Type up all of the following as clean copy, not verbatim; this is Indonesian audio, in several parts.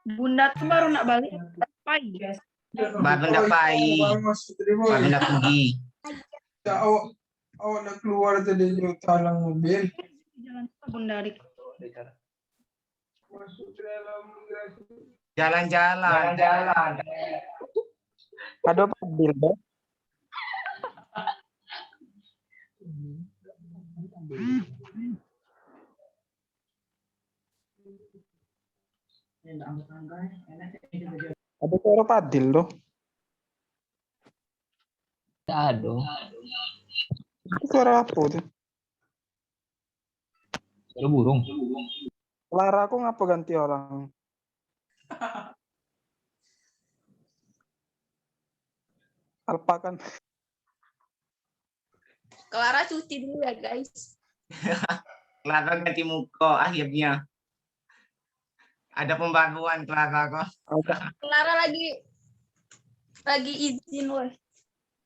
Bunda tuh baru nak balik pagi. Baru nak pagi. Baru nak pergi. Awak nak keluar tadi talang mobil. Jalan ke Bunda Rik. Jalan-jalan. Ada mobil dong. Ada suara Padil loh. Ada. Itu suara apa tuh? Suara burung. Lara aku ngapa ganti orang? Alpa kan. Clara cuti dulu ya guys. Clara ganti muka akhirnya. Ada pembaruan Clara kok. Clara lagi izin weh.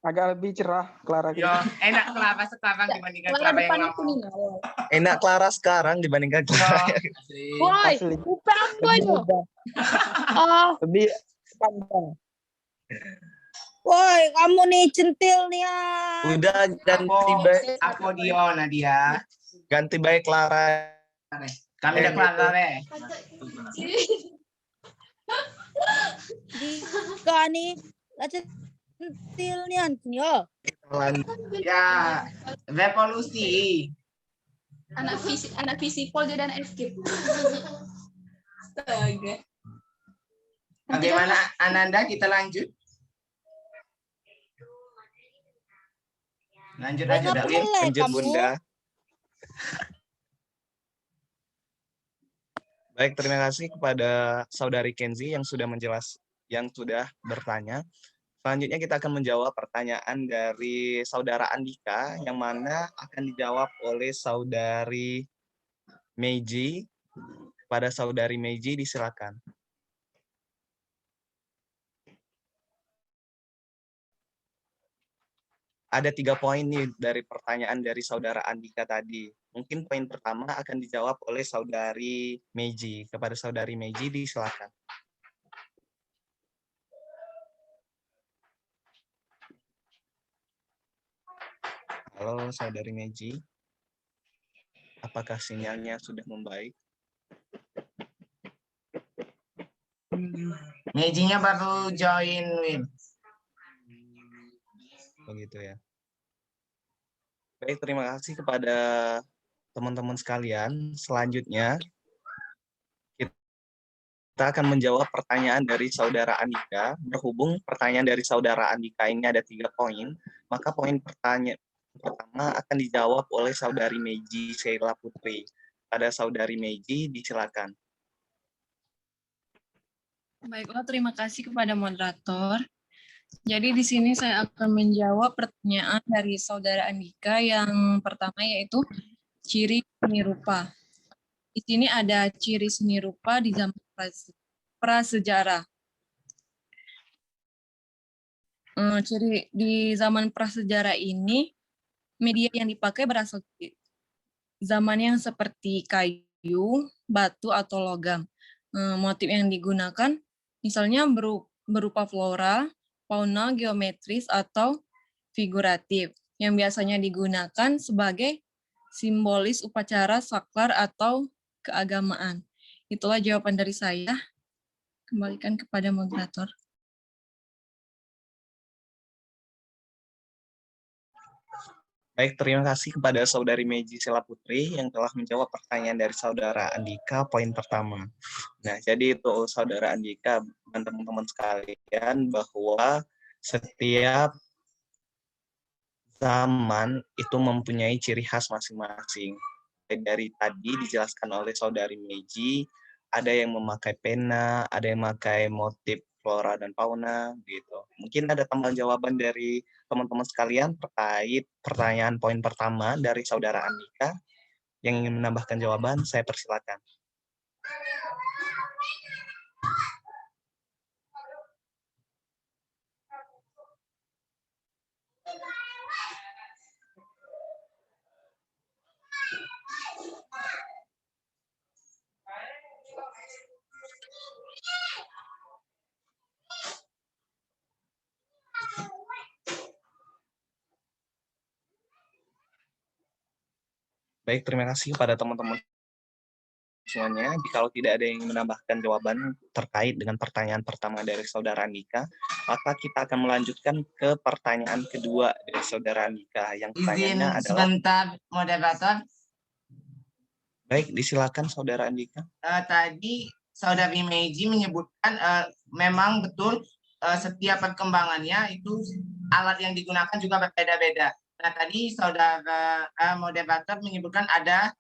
Agak lebih cerah Clara. Yo, enak Clara sekarang dibandingkan Clara Clara yang depan lama. aku nih. Enak Clara sekarang dibandingkan Clara. Woi, Asli. buka aku aja. Oh, Lebih panjang. woi, kamu nih centil nih ya. Udah ganti baik, Aku Dion Nadia. ganti baik Clara. Kami udah Clara deh. Di nih, centil nih yo. Ya, revolusi. Anak fisipol jadi anak escape. Astaga. Bagaimana Ananda, kita lanjut? Lanjut aja, Dalil. Lanjut Bunda. Baik, terima kasih kepada Saudari Kenzi yang sudah bertanya. Selanjutnya kita akan menjawab pertanyaan dari Saudara Andika yang mana akan dijawab oleh Saudari Meiji. Pada Saudari Meiji disilakan. Ada 3 poin nih dari pertanyaan dari Saudara Andika tadi. Mungkin poin pertama akan dijawab oleh Saudari Meiji. Kepada Saudari Meiji disilakan. Halo Saudari Meiji. Apakah sinyalnya sudah membaik? Mejinya baru join, Win. Begitu ya. Baik, terima kasih kepada teman-teman sekalian. Selanjutnya, kita akan menjawab pertanyaan dari Saudara Andika. Berhubung pertanyaan dari Saudara Andika ini ada 3 poin, maka poin pertanyaan pertama akan dijawab oleh Saudari Meiji Sheila Putri. Pada Saudari Meiji, disilakan. Baiklah, terima kasih kepada moderator. Jadi di sini saya akan menjawab pertanyaan dari Saudara Andika yang pertama yaitu ciri seni rupa. Di sini ada ciri seni rupa di zaman prasejarah. Ciri di zaman prasejarah ini media yang dipakai berasal dari zaman yang seperti kayu, batu atau logam. Motif yang digunakan misalnya berupa flora, fauna, geometris, atau figuratif, yang biasanya digunakan sebagai simbolis upacara saklar atau keagamaan. Itulah jawaban dari saya. Kembalikan kepada moderator. Baik, terima kasih kepada Saudari Meiji Sheila Putri yang telah menjawab pertanyaan dari Saudara Andika poin pertama. Nah, jadi itu Saudara Andika dan teman-teman sekalian bahwa setiap zaman itu mempunyai ciri khas masing-masing. Dari tadi dijelaskan oleh Saudari Meiji, ada yang memakai pena, ada yang memakai motif flora dan fauna, gitu. Mungkin ada tambahan jawaban dari teman-teman sekalian terkait pertanyaan poin pertama dari Saudara Andika yang ingin menambahkan jawaban, saya persilakan. Baik, terima kasih kepada teman-teman semuanya. Kalau tidak ada yang menambahkan jawaban terkait dengan pertanyaan pertama dari Saudara Andika, maka kita akan melanjutkan ke pertanyaan kedua dari Saudara Andika. Yang Izin pertanyaannya adalah, sebentar, moderator. baik, disilakan Saudara Andika. Tadi Saudari Meiji menyebutkan memang betul setiap perkembangannya itu alat yang digunakan juga berbeda-beda. Nah, tadi Saudara moderator menyebutkan ada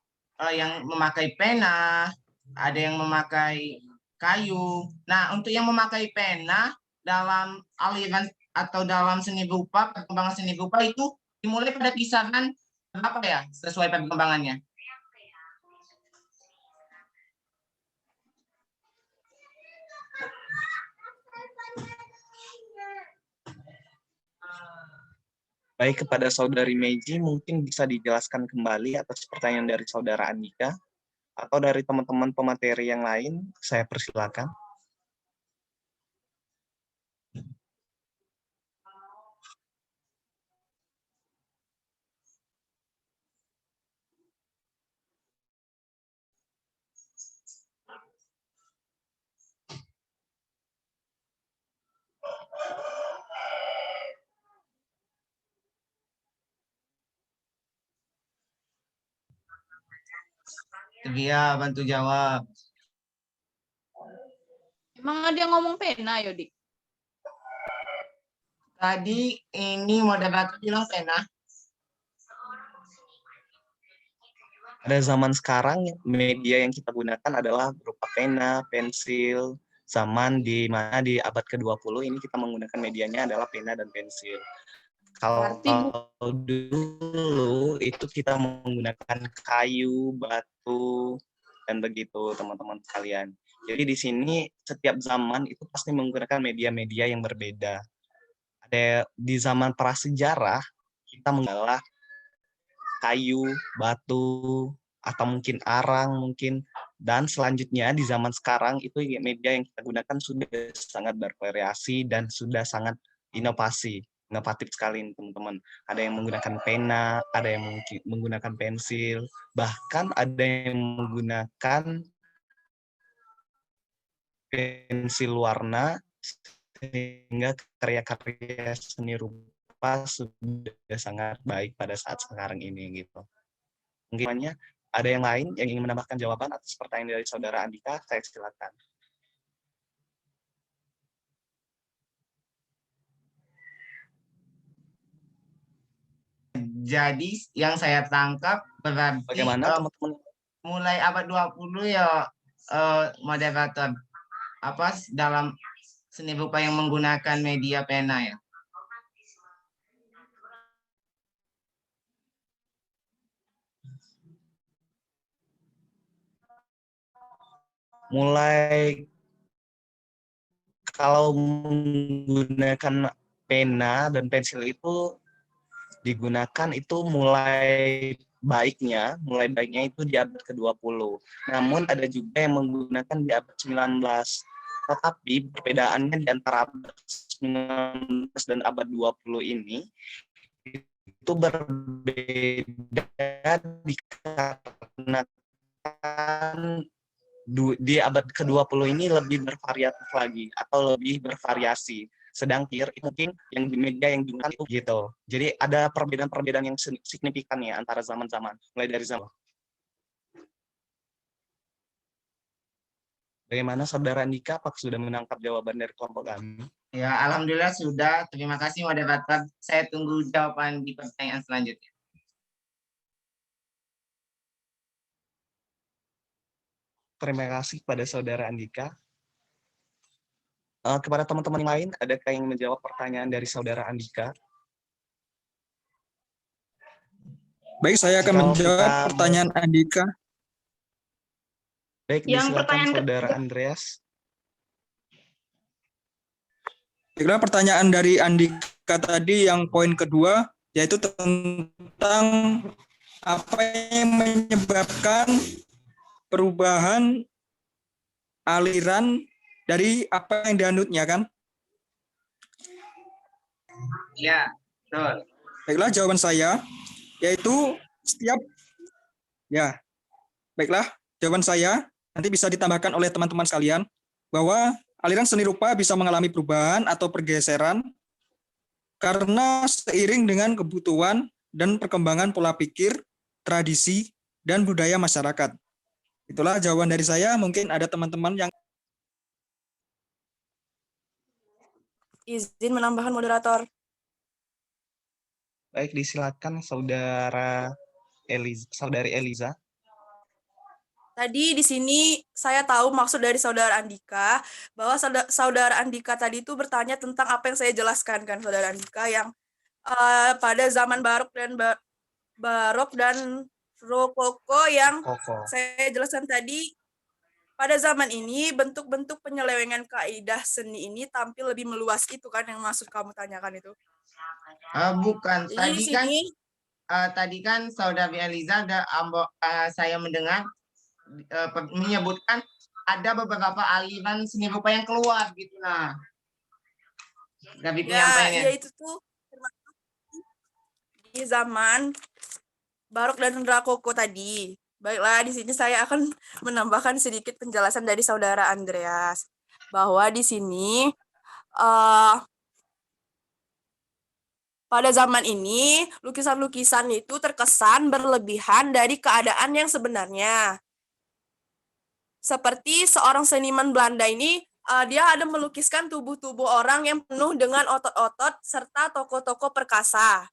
yang memakai pena, ada yang memakai kayu. Nah, untuk yang memakai pena dalam aliran atau dalam seni rupa, perkembangan seni rupa itu dimulai pada kisaran berapa ya sesuai perkembangannya? Baik, kepada Saudari Meiji, mungkin bisa dijelaskan kembali atas pertanyaan dari Saudara Andika, atau dari teman-teman pemateri yang lain, saya persilakan. Dia bantu jawab. Emang ada yang ngomong pena, Yodik? Tadi ini moderator bilang pena. Pada zaman sekarang, media yang kita gunakan adalah berupa pena, pensil. Zaman di mana di abad ke-20 ini kita menggunakan medianya adalah pena dan pensil. Kalau dulu itu kita menggunakan kayu, batu, dan begitu teman-teman sekalian. Jadi di sini setiap zaman itu pasti menggunakan media-media yang berbeda. Ada di zaman prasejarah kita menggunakan kayu, batu, atau mungkin arang mungkin. Dan selanjutnya di zaman sekarang itu media yang kita gunakan sudah sangat bervariasi dan sudah sangat inovatif sekali teman-teman. Ada yang menggunakan pena, ada yang menggunakan pensil, bahkan ada yang menggunakan pensil warna, sehingga karya-karya seni rupa sudah sangat baik pada saat sekarang ini gitu. Mungkin ada yang lain yang ingin menambahkan jawaban atas pertanyaan dari Saudara Andika, saya silakan. Jadi yang saya tangkap berarti Bagaimana teman-teman? mulai abad 20 ya moderator dalam seni rupa yang menggunakan media pena ya. Mulai kalau menggunakan pena dan pensil itu digunakan itu mulai baiknya itu di abad ke-20. Namun ada juga yang menggunakan di abad 19. Tetapi perbedaannya di antara abad 19 dan abad 20 ini itu berbeda dikarenakan di abad ke-20 ini lebih bervariatif lagi atau lebih bervariasi. Sedangkan mungkin yang di media yang digunakan itu gitu. Jadi ada perbedaan-perbedaan yang signifikan ya antara zaman-zaman. Mulai dari zaman. Bagaimana Saudara Andika, apakah sudah menangkap jawaban dari kelompok kami? Ya, alhamdulillah sudah. Terima kasih moderator. Saya tunggu jawaban di pertanyaan selanjutnya. Terima kasih pada Saudara Andika. Kepada teman-teman yang lain, adakah yang menjawab pertanyaan dari Saudara Andika? Baik, saya akan menjawab pertanyaan Andika. Baik, Yang disilakan pertanyaan Saudara Andreas. Baiklah, pertanyaan dari Andika tadi yang poin kedua, yaitu tentang apa yang menyebabkan perubahan aliran dari apa yang dianutnya, kan? Ya, betul. Baiklah, jawaban saya yaitu setiap Ya, baiklah. Jawaban saya nanti bisa ditambahkan oleh teman-teman sekalian bahwa aliran seni rupa bisa mengalami perubahan atau pergeseran karena seiring dengan kebutuhan dan perkembangan pola pikir, tradisi, dan budaya masyarakat. Itulah jawaban dari saya. Mungkin ada teman-teman yang Izin menambahkan moderator. Baik, disilakan Saudari Eliza. Tadi di sini saya tahu maksud dari saudara Andika, bahwa saudara Andika tadi itu bertanya tentang apa yang saya jelaskan kan, saudara Andika, yang pada zaman barok dan rokoko yang Koko. saya jelaskan tadi. Pada zaman ini bentuk-bentuk penyelewengan kaidah seni ini tampil lebih meluas, itu kan yang maksud kamu tanyakan itu. Bukan, Jadi di tadi kan Saudari Eliza saya mendengar menyebutkan ada beberapa aliran seni rupa yang keluar gitu. Nah, dari penyampaiannya. ya itu tuh di zaman barok dan rokoko tadi. Baiklah, di sini saya akan menambahkan sedikit penjelasan dari saudara Andreas, bahwa di sini pada zaman ini lukisan-lukisan itu terkesan berlebihan dari keadaan yang sebenarnya. Seperti seorang seniman Belanda ini, dia ada melukiskan tubuh-tubuh orang yang penuh dengan otot-otot serta toko-toko perkasa.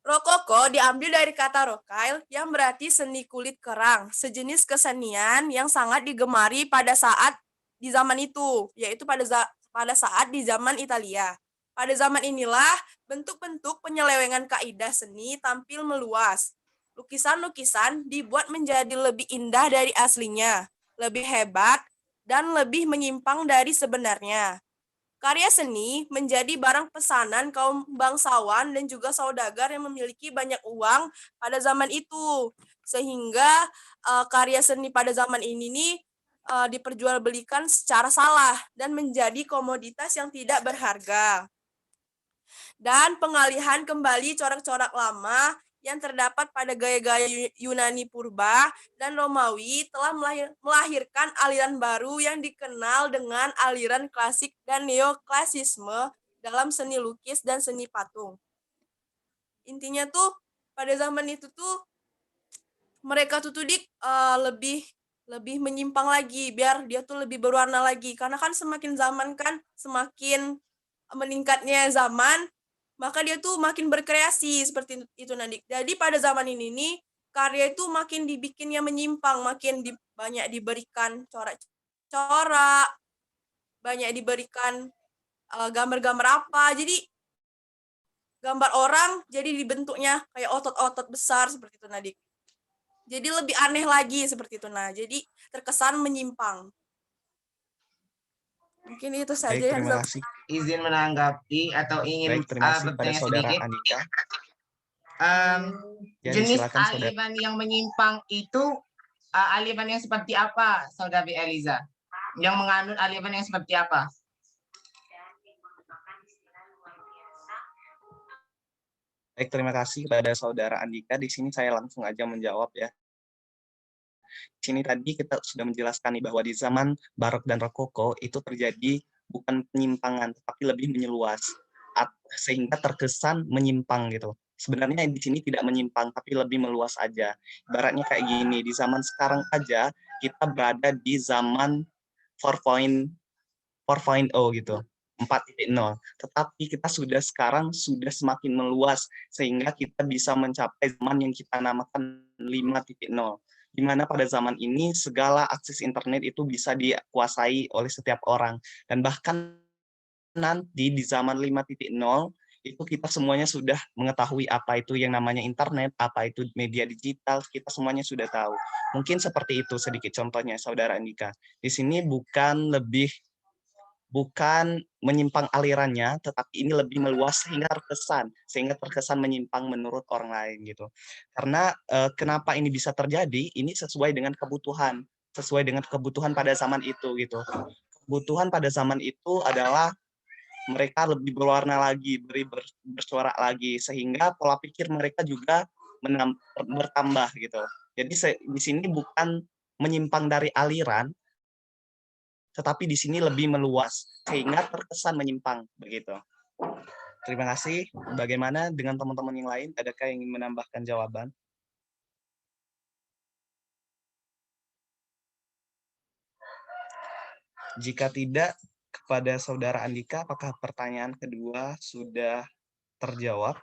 Rokoko diambil dari kata rokail yang berarti seni kulit kerang, sejenis kesenian yang sangat digemari pada saat di zaman itu, yaitu pada saat di zaman Italia. Pada zaman inilah bentuk-bentuk penyelewengan kaidah seni tampil meluas. Lukisan-lukisan dibuat menjadi lebih indah dari aslinya, lebih hebat, dan lebih menyimpang dari sebenarnya. Karya seni menjadi barang pesanan kaum bangsawan dan juga saudagar yang memiliki banyak uang pada zaman itu. Sehingga karya seni pada zaman ini nih diperjualbelikan secara salah dan menjadi komoditas yang tidak berharga. Dan pengalihan kembali corak-corak lama yang terdapat pada gaya-gaya Yunani purba dan Romawi telah melahirkan aliran baru yang dikenal dengan aliran klasik dan neoklasisme dalam seni lukis dan seni patung. Intinya tuh pada zaman itu tuh mereka tuh lebih menyimpang lagi biar dia tuh lebih berwarna lagi, karena kan semakin zaman kan semakin meningkatnya zaman, maka dia tuh makin berkreasi seperti itu Nadik. Jadi pada zaman ini nih karya itu makin dibikinnya menyimpang, makin banyak diberikan corak-corak, banyak diberikan gambar-gambar apa. Jadi gambar orang jadi dibentuknya kayak otot-otot besar seperti itu Nadik. Jadi lebih aneh lagi seperti itu. Nah, jadi terkesan menyimpang. Mungkin itu saja Baik, yang terima kasih. Izin menanggapi atau ingin Baik, terima kasih pada bertanya Saudara sedikit. Andika. Ya, Jenis silakan, Saudara. aliran yang menyimpang itu aliran yang seperti apa, Saudari Eliza? Yang menganut aliran yang seperti apa? Baik, terima kasih kepada Saudara Andika. Di sini saya langsung aja menjawab ya. Di sini tadi kita sudah menjelaskan nih bahwa di zaman barok dan rokoko itu terjadi bukan penyimpangan, tapi lebih menyeluas, sehingga terkesan menyimpang gitu. Sebenarnya di sini tidak menyimpang, tapi lebih meluas aja. Ibaratnya kayak gini, di zaman sekarang aja kita berada di zaman 4.0 gitu. 4.0, tetapi kita sekarang sudah semakin meluas sehingga kita bisa mencapai zaman yang kita namakan 5.0, di mana pada zaman ini segala akses internet itu bisa dikuasai oleh setiap orang, dan bahkan nanti di zaman 5.0 itu kita semuanya sudah mengetahui apa itu yang namanya internet, apa itu media digital, kita semuanya sudah tahu. Mungkin seperti itu sedikit contohnya, Saudara Andika. Di sini bukan menyimpang alirannya, tetapi ini lebih meluas sehingga terkesan menyimpang menurut orang lain gitu. Karena kenapa ini bisa terjadi? Ini sesuai dengan kebutuhan pada zaman itu gitu. Kebutuhan pada zaman itu adalah mereka lebih berwarna lagi, bercorak lagi, sehingga pola pikir mereka juga bertambah gitu. Jadi di sini bukan menyimpang dari aliran, tetapi di sini lebih meluas sehingga terkesan menyimpang begitu. Terima kasih. Bagaimana dengan teman-teman yang lain? Adakah yang ingin menambahkan jawaban? Jika tidak, kepada Saudara Andika, apakah pertanyaan kedua sudah terjawab?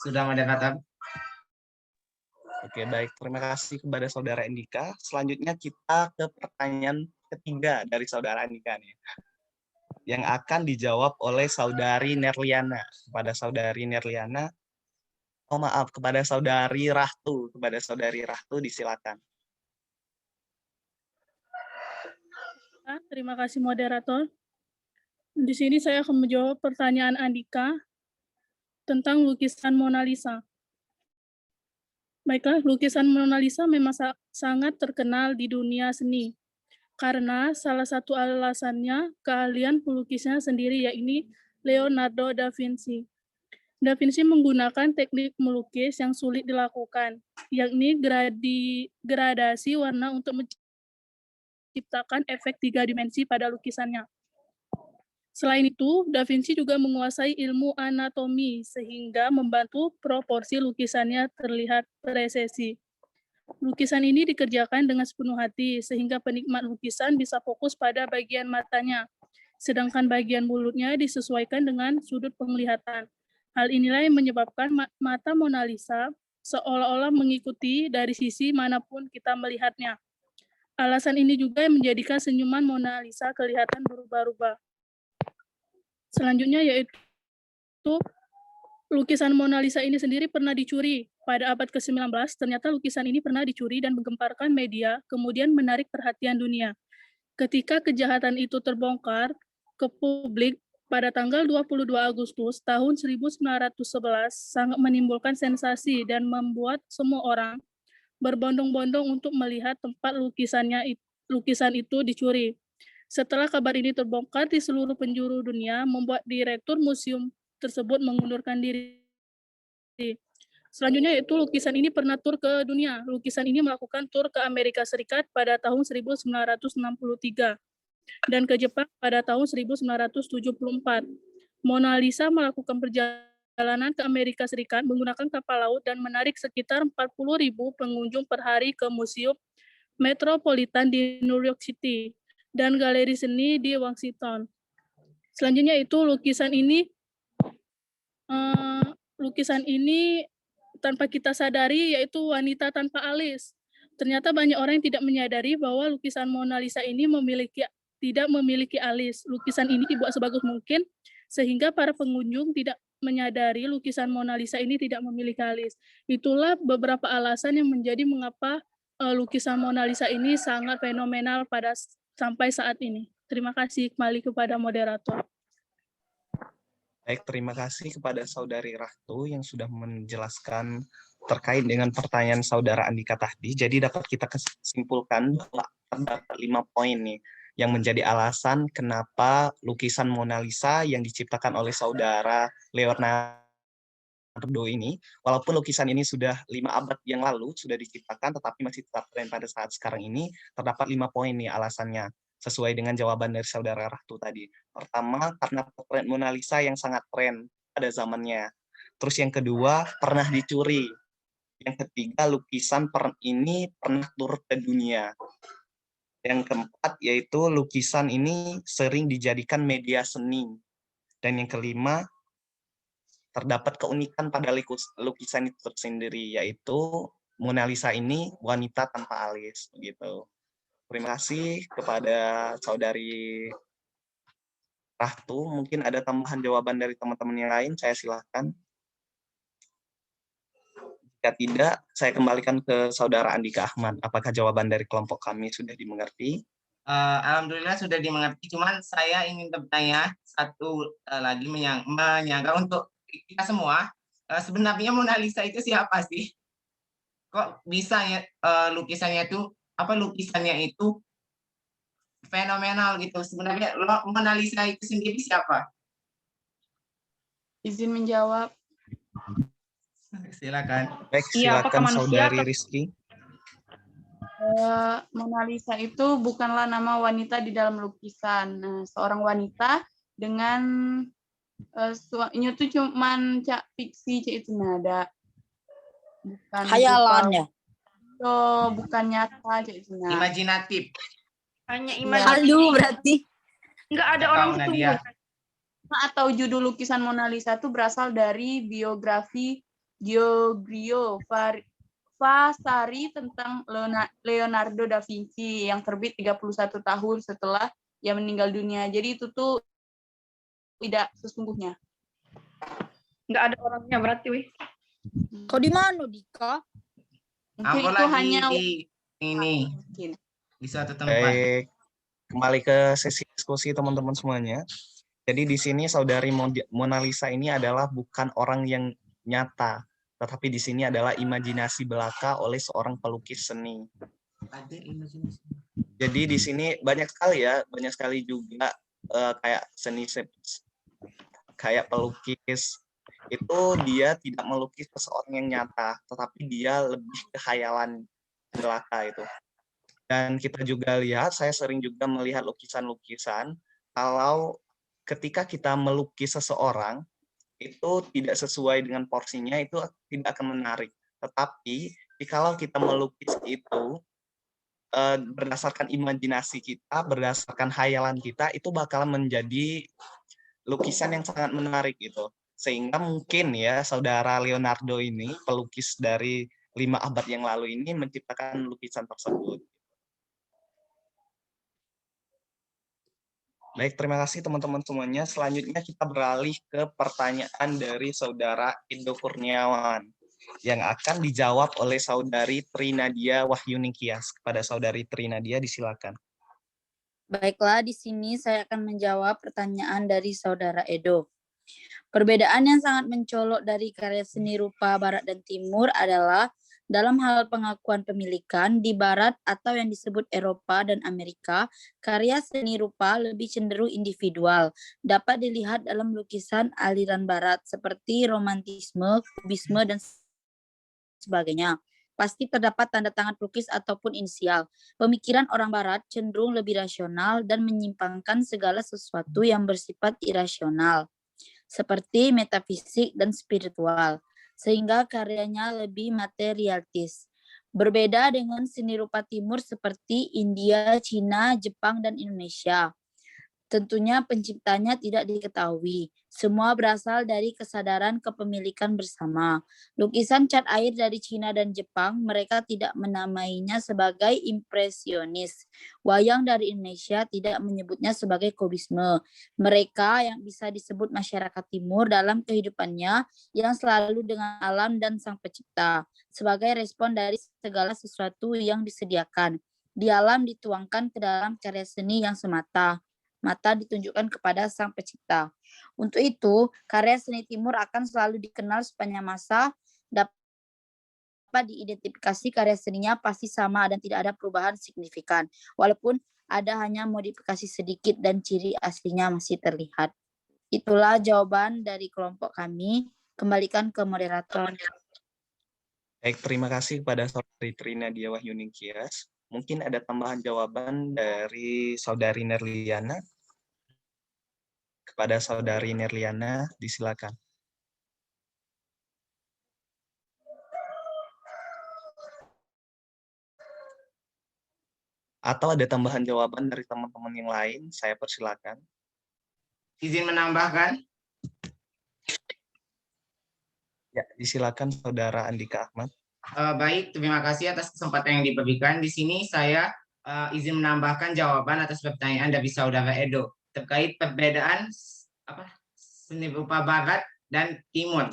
Sudah mendekatkan. Oke, baik. Terima kasih kepada Saudara Andika. Selanjutnya kita ke pertanyaan ketiga dari Saudara Andika nih, yang akan dijawab oleh Saudari Nerliana. Kepada Saudari Nerliana, kepada Saudari Rahtu. Kepada Saudari Rahtu, disilakan. Terima kasih moderator. Di sini saya akan menjawab pertanyaan Andika tentang lukisan Mona Lisa. Baiklah, lukisan Mona Lisa memang sangat terkenal di dunia seni. Karena salah satu alasannya keahlian pelukisnya sendiri, yaitu Leonardo da Vinci. Da Vinci menggunakan teknik melukis yang sulit dilakukan, yakni gradasi warna untuk menciptakan efek 3 dimensi pada lukisannya. Selain itu, Da Vinci juga menguasai ilmu anatomi sehingga membantu proporsi lukisannya terlihat presisi. Lukisan ini dikerjakan dengan sepenuh hati sehingga penikmat lukisan bisa fokus pada bagian matanya, sedangkan bagian mulutnya disesuaikan dengan sudut penglihatan. Hal inilah yang menyebabkan mata Mona Lisa seolah-olah mengikuti dari sisi manapun kita melihatnya. Alasan ini juga yang menjadikan senyuman Mona Lisa kelihatan berubah-ubah. Selanjutnya yaitu lukisan Mona Lisa ini sendiri pernah dicuri. Pada abad ke-19, ternyata lukisan ini pernah dicuri dan menggemparkan media, kemudian menarik perhatian dunia. Ketika kejahatan itu terbongkar ke publik pada tanggal 22 Agustus tahun 1911, sangat menimbulkan sensasi dan membuat semua orang berbondong-bondong untuk melihat tempat lukisan itu dicuri. Setelah kabar ini terbongkar di seluruh penjuru dunia, membuat direktur museum tersebut mengundurkan diri. Selanjutnya yaitu lukisan ini pernah tur ke dunia. Lukisan ini melakukan tur ke Amerika Serikat pada tahun 1963 dan ke Jepang pada tahun 1974. Mona Lisa melakukan perjalanan ke Amerika Serikat menggunakan kapal laut dan menarik sekitar 40.000 pengunjung per hari ke Museum Metropolitan di New York City dan galeri seni di Washington. Selanjutnya itu lukisan ini tanpa kita sadari yaitu wanita tanpa alis. Ternyata banyak orang yang tidak menyadari bahwa lukisan Mona Lisa ini tidak memiliki alis. Lukisan ini dibuat sebagus mungkin sehingga para pengunjung tidak menyadari lukisan Mona Lisa ini tidak memiliki alis. Itulah beberapa alasan yang menjadi mengapa lukisan Mona Lisa ini sangat fenomenal sampai saat ini. Terima kasih, kembali kepada moderator. Baik, terima kasih kepada Saudari Rahtu yang sudah menjelaskan terkait dengan pertanyaan Saudara Andika tadi. Jadi dapat kita simpulkan bahwa terdapat 5 poin nih yang menjadi alasan kenapa lukisan Mona Lisa yang diciptakan oleh Saudara Leonardo ini, walaupun lukisan ini sudah 5 abad yang lalu sudah diciptakan, tetapi masih tetap tren pada saat sekarang ini. Terdapat 5 poin nih alasannya, sesuai dengan jawaban dari Saudara Rahtu tadi. Pertama, karena potret Mona Lisa yang sangat tren pada zamannya. Terus yang kedua, pernah dicuri. Yang ketiga, lukisan ini pernah tur ke dunia. Yang keempat, yaitu lukisan ini sering dijadikan media seni. Dan yang kelima, terdapat keunikan pada lukisan itu tersendiri, yaitu Mona Lisa ini wanita tanpa alis. Begitu. Terima kasih kepada Saudari Rahtu. Mungkin ada tambahan jawaban dari teman-teman yang lain, saya silakan. Jika tidak, saya kembalikan ke Saudara Andika Ahmad. Apakah jawaban dari kelompok kami sudah dimengerti? Alhamdulillah sudah dimengerti. Cuman saya ingin bertanya satu lagi menyangka untuk kita semua. Sebenarnya Mona Lisa itu siapa sih? Kok bisa ya lukisannya itu fenomenal gitu. Sebenarnya Mona Lisa itu sendiri siapa? Izin menjawab. Silakan. Baik, Iya, apakah silakan manusia Saudari atau- Rizky. Mona Lisa itu bukanlah nama wanita di dalam lukisan. Nah, seorang wanita dengan suaminya tuh cuman cak fiksi cak itu nada. Bukan Hayalannya. bukan nyata cak itu nah. Imajinatif. Hanya Iya. imajinasi. Halu berarti. Nggak ada Kau, orang Nadia. sesungguhnya. Atau judul lukisan Mona Lisa itu berasal dari biografi Giorgio Vasari tentang Leonardo da Vinci yang terbit 31 tahun setelah ia meninggal dunia. Jadi itu tuh tidak sesungguhnya. Nggak ada orangnya berarti, wih. Kau di mana, Dika? Mungkin Aku itu lagi hanya di ini mungkin. di suatu tempat. Baik, kembali ke sesi diskusi teman-teman semuanya. Jadi di sini Saudari Mona Lisa ini adalah bukan orang yang nyata, tetapi di sini adalah imajinasi belaka oleh seorang pelukis seni. Ada imajinasi. Jadi di sini banyak sekali juga kayak seni kayak pelukis itu dia tidak melukis seseorang yang nyata, tetapi dia lebih ke khayalan belaka itu. Dan kita juga lihat, saya sering juga melihat lukisan-lukisan, kalau ketika kita melukis seseorang, itu tidak sesuai dengan porsinya, itu tidak akan menarik. Tetapi, kalau kita melukis itu, berdasarkan imajinasi kita, berdasarkan khayalan kita, itu bakal menjadi lukisan yang sangat menarik gitu. Sehingga mungkin ya, Saudara Leonardo ini, pelukis dari 5 abad yang lalu ini, menciptakan lukisan tersebut. Baik, terima kasih teman-teman semuanya. Selanjutnya kita beralih ke pertanyaan dari Saudara Edo Kurniawan yang akan dijawab oleh Saudari Trinadia Wahyunikias. Kepada Saudari Trinadia, disilakan. Baiklah, di sini saya akan menjawab pertanyaan dari Saudara Edo. Perbedaan yang sangat mencolok dari karya seni rupa Barat dan Timur adalah dalam hal pengakuan pemilikan di Barat atau yang disebut Eropa dan Amerika, karya seni rupa lebih cenderung individual. Dapat dilihat dalam lukisan aliran Barat seperti romantisme, kubisme, dan sebagainya. Pasti terdapat tanda tangan pelukis ataupun inisial. Pemikiran orang Barat cenderung lebih rasional dan menyimpangkan segala sesuatu yang bersifat irasional, seperti metafisik dan spiritual, sehingga karyanya lebih materialistis. Berbeda dengan seni rupa timur seperti India, Cina, Jepang, dan Indonesia. Tentunya penciptanya tidak diketahui. Semua berasal dari kesadaran kepemilikan bersama. Lukisan cat air dari Cina dan Jepang, mereka tidak menamainya sebagai impresionis. Wayang dari Indonesia tidak menyebutnya sebagai kubisme. Mereka yang bisa disebut masyarakat timur dalam kehidupannya yang selalu dengan alam dan sang pencipta. Sebagai respon dari segala sesuatu yang disediakan. Di alam dituangkan ke dalam karya seni yang semata. Mata ditunjukkan kepada sang pencipta. Untuk itu, karya seni timur akan selalu dikenal sepanjang masa, dapat diidentifikasi karya seninya pasti sama dan tidak ada perubahan signifikan, walaupun ada hanya modifikasi sedikit dan ciri aslinya masih terlihat. Itulah jawaban dari kelompok kami. Kembalikan ke moderator. Baik, terima kasih kepada Saudari Trinadia Wahyunikias. Mungkin ada tambahan jawaban dari Saudari Nerliana. Kepada Saudari Nerliana, disilakan. Atau ada tambahan jawaban dari teman-teman yang lain, saya persilakan. Izin menambahkan. Ya, disilakan Saudara Andika Ahmad. Baik, terima kasih atas kesempatan yang diberikan. Di sini saya izin menambahkan jawaban atas pertanyaan dari Saudara Edo terkait perbedaan seni rupa Barat dan Timur.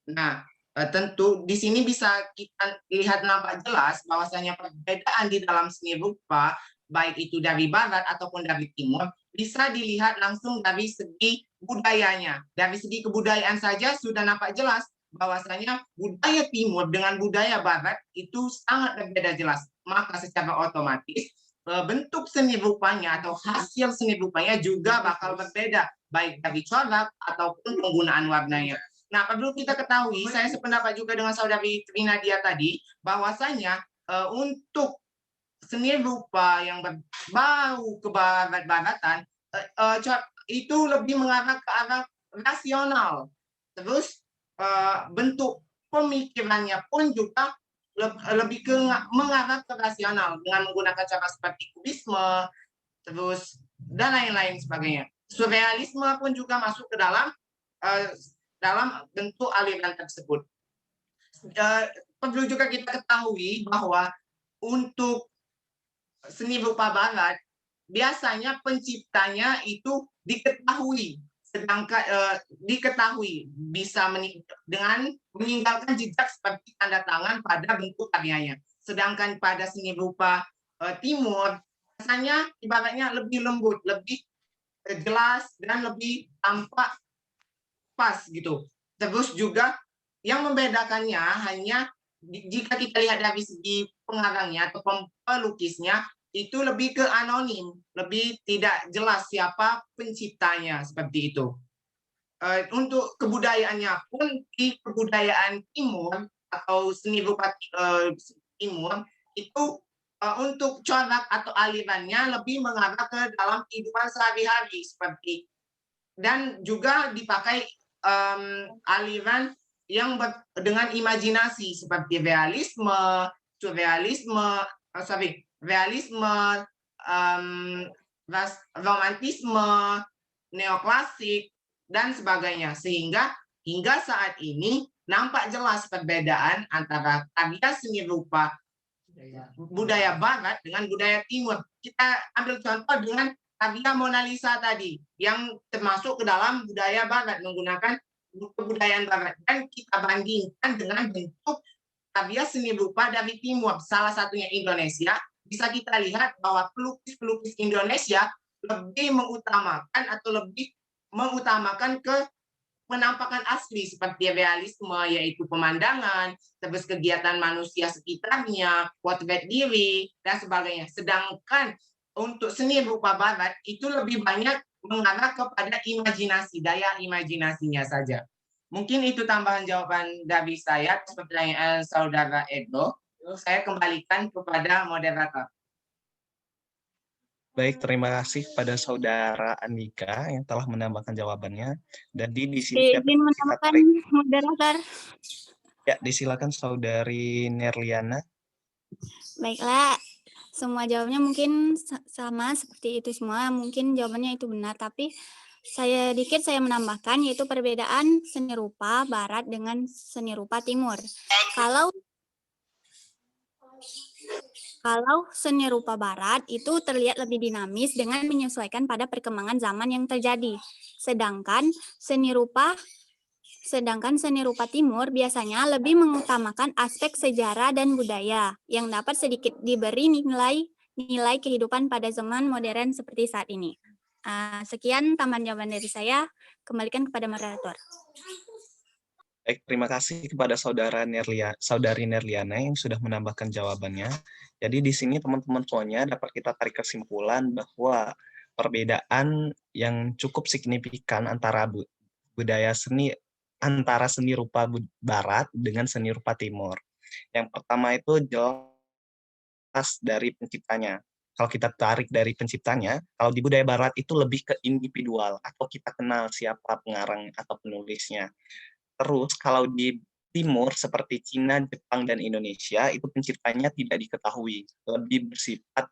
Nah, tentu di sini bisa kita lihat nampak jelas bahwasanya perbedaan di dalam seni rupa baik itu dari Barat ataupun dari Timur bisa dilihat langsung dari segi budayanya. Dari segi kebudayaan saja sudah nampak jelas bahwasanya budaya Timur dengan budaya Barat itu sangat berbeda jelas. Maka secara otomatis bentuk seni rupanya atau hasil seni rupanya juga bakal berbeda, baik dari corak ataupun penggunaan warnanya. Nah, perlu kita ketahui, saya sependapat juga dengan saudari Trinadia tadi, bahwasanya untuk seni rupa yang berbau kebarat-baratan itu lebih mengarah ke arah rasional. Terus bentuk pemikirannya pun juga lebih ke mengarah ke rasional dengan menggunakan cara seperti kubisme, terus dan lain-lain sebagainya. Surrealisme pun juga masuk ke dalam bentuk aliran tersebut. Perlu juga kita ketahui bahwa untuk seni rupa barat biasanya penciptanya itu diketahui, sedangkan diketahui bisa dengan meninggalkan jejak seperti tanda tangan pada bentuk karyanya. Sedangkan pada seni rupa timur biasanya ibaratnya lebih lembut, lebih jelas dan lebih tampak pas gitu. Terus juga yang membedakannya hanya jika kita lihat dari segi pengarangnya atau pelukisnya itu lebih ke anonim, lebih tidak jelas siapa penciptanya seperti itu. Untuk kebudayaannya pun di kebudayaan timur atau seni rupa timur itu untuk corak atau alirannya lebih mengarah ke dalam kehidupan sehari-hari seperti dan juga dipakai aliran yang dengan imajinasi seperti realisme, surrealisme, realisme, romantisme, neoklasik dan sebagainya, sehingga hingga saat ini nampak jelas perbedaan antara karya seni rupa budaya barat dengan budaya timur. Kita ambil contoh dengan karya Mona Lisa tadi yang termasuk ke dalam budaya barat, menggunakan kebudayaan barat, dan kita bandingkan dengan bentuk karya seni rupa dari timur, salah satunya Indonesia. Bisa kita lihat bahwa pelukis-pelukis Indonesia lebih mengutamakan ke penampakan asli seperti realisme, yaitu pemandangan, terus kegiatan manusia sekitarnya, potret diri, dan sebagainya. Sedangkan untuk seni rupa barat itu lebih banyak mengarah kepada imajinasi, daya imajinasinya saja. Mungkin itu tambahan jawaban dari saya atas pertanyaan saudara Edo. Saya kembalikan kepada moderator. Baik, terima kasih pada saudara Andika yang telah menambahkan jawabannya. Dan di sini izin menambahkan moderator. Ya, disilakan saudari Nerliana. Baiklah, semua jawabannya mungkin sama seperti itu semua. Mungkin jawabannya itu benar, tapi saya menambahkan, yaitu perbedaan seni rupa barat dengan seni rupa timur. Kalau seni rupa barat itu terlihat lebih dinamis dengan menyesuaikan pada perkembangan zaman yang terjadi. Sedangkan seni rupa timur biasanya lebih mengutamakan aspek sejarah dan budaya yang dapat sedikit diberi nilai kehidupan pada zaman modern seperti saat ini. Sekian tambahan jawaban dari saya. Kembalikan kepada moderator. Baik, terima kasih kepada saudari Nerliana yang sudah menambahkan jawabannya. Jadi di sini teman-teman semuanya dapat kita tarik kesimpulan bahwa perbedaan yang cukup signifikan antara antara seni rupa barat dengan seni rupa timur. Yang pertama itu jelas dari penciptanya. Kalau kita tarik dari penciptanya, kalau di budaya barat itu lebih ke individual atau kita kenal siapa pengarang atau penulisnya. Terus kalau di timur seperti Cina, Jepang, dan Indonesia itu penciptanya tidak diketahui, lebih bersifat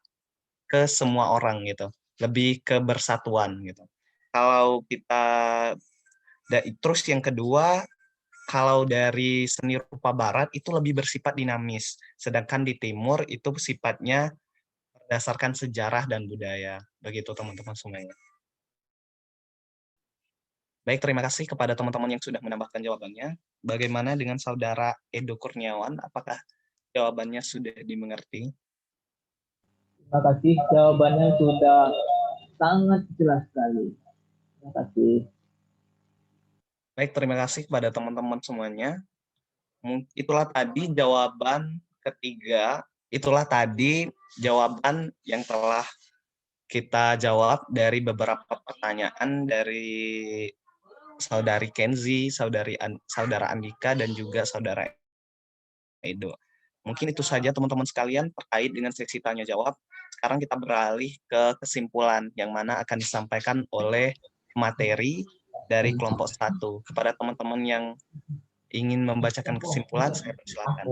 ke semua orang gitu, lebih ke bersatuan gitu. Kalau kita terus yang kedua, kalau dari seni rupa barat itu lebih bersifat dinamis, sedangkan di timur itu sifatnya berdasarkan sejarah dan budaya. Begitu teman-teman semuanya. Baik, terima kasih kepada teman-teman yang sudah menambahkan jawabannya. Bagaimana dengan saudara Edo Kurniawan? Apakah jawabannya sudah dimengerti? Terima kasih, jawabannya sudah sangat jelas sekali. Terima kasih. Baik, terima kasih kepada teman-teman semuanya. Itulah tadi jawaban ketiga. Itulah tadi jawaban yang telah kita jawab dari beberapa pertanyaan dari saudari Kenzi, saudara Andika, dan juga saudara Edo. Mungkin itu saja teman-teman sekalian terkait dengan seksi tanya jawab. Sekarang kita beralih ke kesimpulan yang mana akan disampaikan oleh materi dari kelompok 1. Kepada teman-teman yang ingin membacakan kesimpulan, saya persilakan.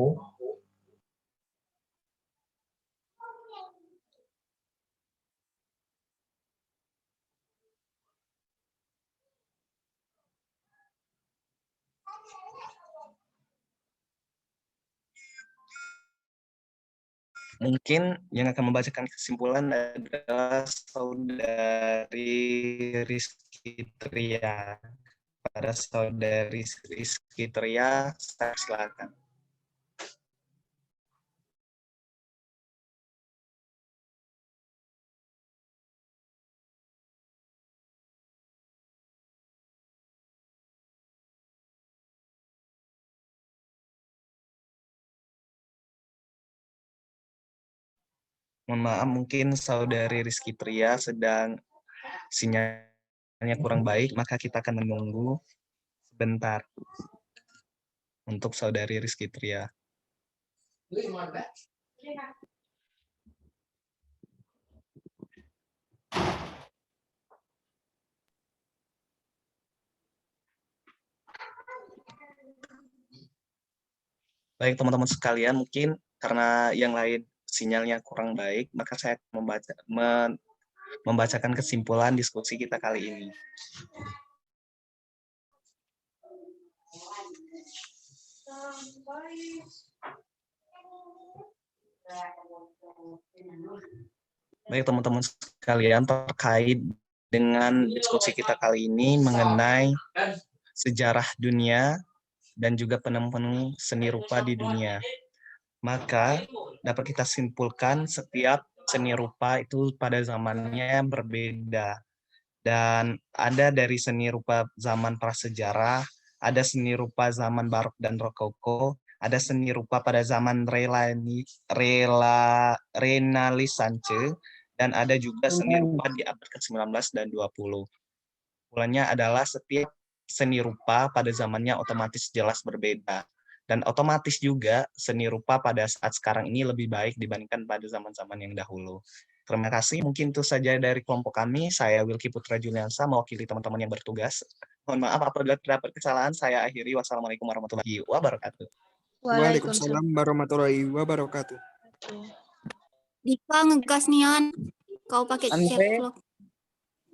Mungkin yang akan membacakan kesimpulan adalah saudari Rizky Tria. Pada saudari Rizky Tria, saya silakan. Mohon maaf, mungkin saudari Rizky Tria sedang sinyalnya kurang baik, maka kita akan menunggu sebentar untuk saudari Rizky Tria. Baik teman-teman sekalian, mungkin karena yang lain sinyalnya kurang baik, maka saya membacakan kesimpulan diskusi kita kali ini. Baik teman-teman sekalian, terkait dengan diskusi kita kali ini mengenai sejarah dunia dan juga penemu-penemu seni rupa di dunia. Maka dapat kita simpulkan setiap seni rupa itu pada zamannya berbeda. Dan ada dari seni rupa zaman prasejarah, ada seni rupa zaman barok dan rokoko, ada seni rupa pada zaman Renaissance, dan ada juga seni rupa di abad ke-19 dan 20. Kesimpulannya adalah setiap seni rupa pada zamannya otomatis jelas berbeda. Dan otomatis juga seni rupa pada saat sekarang ini lebih baik dibandingkan pada zaman-zaman yang dahulu. Terima kasih, mungkin itu saja dari kelompok kami. Saya Wilky Putra Juliansa, mewakili teman-teman yang bertugas. Mohon maaf apabila terdapat kesalahan, saya akhiri. Wassalamualaikum warahmatullahi wabarakatuh. Waalaikumsalam warahmatullahi wabarakatuh. Dika ngegas Nian. Kau pakai chat Andre, vlog.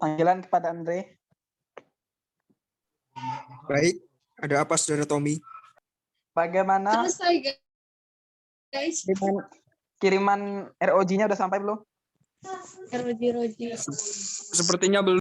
panggilan kepada Andre. Baik, ada apa saudara Tommy? Bagaimana Selesai, guys. kiriman ROG-nya udah sampai belum? Roji. Sepertinya belum.